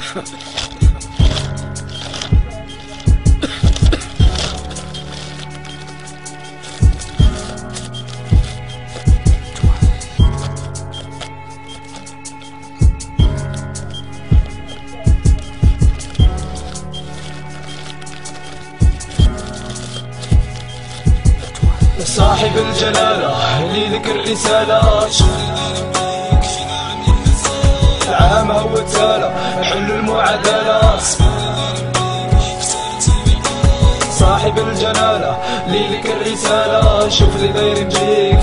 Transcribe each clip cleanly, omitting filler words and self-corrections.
صاحب الجلالة ليلك الرسالة، العام هو التالى حل المعادلة. صاحب الجلالة ليلك الرسالة، شوف اللي دايرين بيك،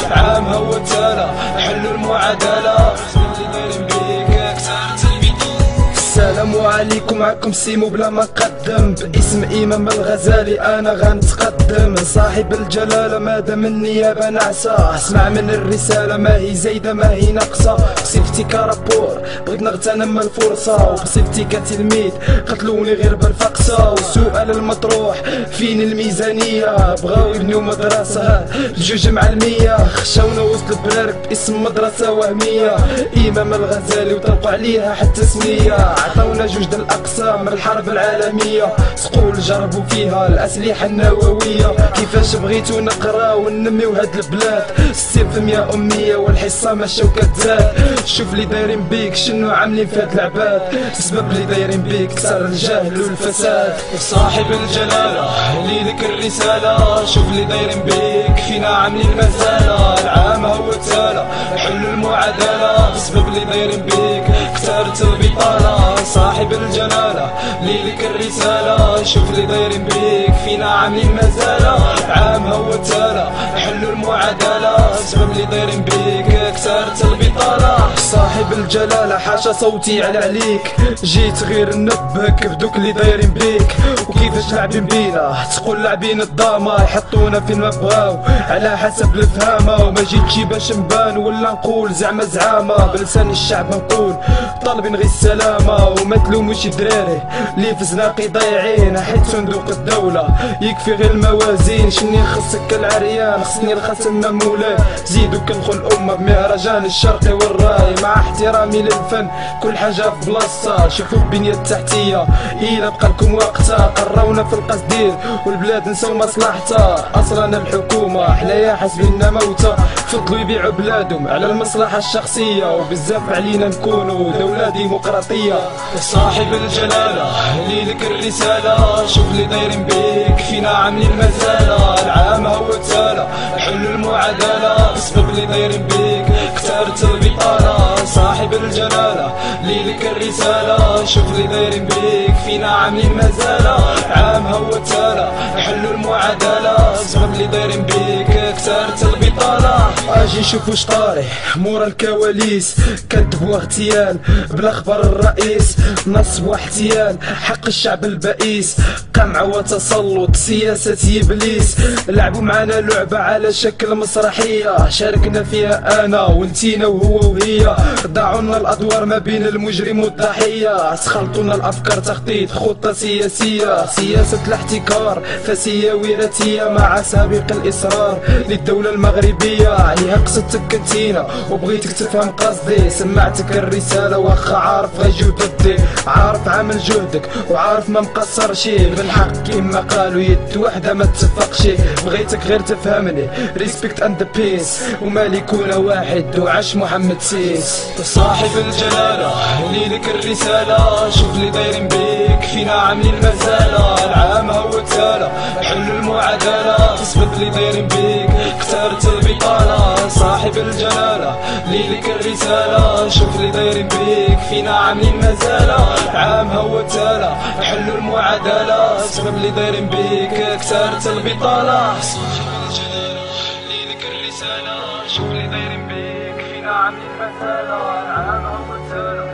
العام هو التالى حل المعادلة. السلام عليكم، معكم سيمو بلا ما نقدم، باسم إمام الغزالي أنا غنتقدم. صاحب الجلالة مادام النيابة نعسة، اسمع من الرسالة ما هي زايدة ما هي ناقصة. بصفتي كرابور بغيت نغتنم الفرصة، وبصفتي كتلميذ قتلوني غير بالفقصة. والسؤال المطروح فين الميزانية؟ بغاو يبنيو مدرسة بجوج مع المية، خشاونا وسط البرارك باسم مدرسة وهمية. إمام الغزالي وطلقوا عليها حتى سمية، عطاونا جوج د الأقسام الحرب العالمية، سقول جربوا فيها الأسلحة النووية. كيفاش بغيتو نقراو ونميو هاد البلاد، الصفر يا أمية والحصة مشاو كتزاد. شوف لي دايرين بيك شنو عاملين في هاد العباد، السبب لي دايرين بيك كسر الجهل والفساد. صاحب الجلالة ليلك الرسالة، شوف لي دايرين بيك فينا عاملين مزالة. العام هو التالى حل المعادلة، السبب لي دايرين بيك كسرت البطالة. صاحب الجلالة ليلك الرسالة، شوف لي دايرين بيك فينا عاملين مزالة. العام هو التالى حلوا المعادلة، السبب لي دايرين بيك كسرت البطالة. صاحب الجلالة حاشا صوتي عليك، جيت غير نبهك بدوك اللي دايرين بيك. وكيفاش لاعبين بينا تقول لاعبين الضامة، يحطونا فين ما بغاو على حسب الفهامة. وما جيتش باش نبان ولا نقول زعما زعامة، بلسان الشعب نقول طالبين غير السلامة. وما تلوموش الدراري اللي في زناقي ضايعين، حيت صندوق الدولة يكفي غير الموازين. شني خصك العريان خصني الخاتم مولاي، زيدو كنخل الأمة بمهرجان الشرقي والراي. مع احترامي للفن كل حاجة في بلاصتها، شوفوا البنية التحتية إلا بقالكم وقتها. قراونا في القصدير والبلاد نساو مصلحتها، أصلا الحكومة حنايا حاسبيننا موتى. فضلوا يبيعوا بلادهم على المصلحة الشخصية، وبزاف علينا نكونوا دولة ديمقراطية. صاحب الجلالة ليلك الرسالة، شوف لي دايرين بيك فينا عاملين مزالة. العام هو التالى حلوا المعادلة، السبب لي دايرين بيك كسرت البطالة. صاحب الجلالة ليلك الرسالة، شوف لي دايرين بيك فينا عاملين مزالة. العام هو التالى حلوا المعادلة، السبب لي دايرين بيك كسرت البطالة. اجي نشوف واش طاري مورا الكواليس، كذب واغتيال بلا خبر الرئيس، نصب واحتيال حق الشعب البئيس، قمع وتسلط سياسة ابليس. لعبوا معنا لعبة على شكل مسرحية، شاركنا فيها انا وانتينا وهو وهي. ضاعونا الادوار ما بين المجرم والضحية، سخلطونا الافكار تخطيط خطة سياسية. سياسة الاحتكار فاسية وراثية مع سابق الاصرار للدولة المغربية. عليها قصدتك انتينا وبغيتك تفهم قصدي، سمعتك الرسالة واخا عارف غيجيو ضدي. عارف عامل جهدك وعارف ما مقصرش، بالحق كيما قالوا يد وحدة ما تتفقش. بغيتك غير تفهمني ريسبكت اند بيس، ومالي كونا واحد وعاش محمد سيس. صاحب الجلالة ليلك الرسالة، شوف لي دايرين بيك فينا عاملين مزالة. العام هو التالى حلوا المعادلة، تثبت لي دايرين بيك كسرت البطالة. صاحب الجلالة ليلك الرسالة، شوف لي دايرين بيك فينا عاملين مزالة. العام هو التالى حلوا المعادلة، السبب لي دايرين بيك كسرت البطالة. صاحب الجلالة ليلك الرسالة، شوف لي دايرين بيك فينا عاملين مزالة. العام هو التالى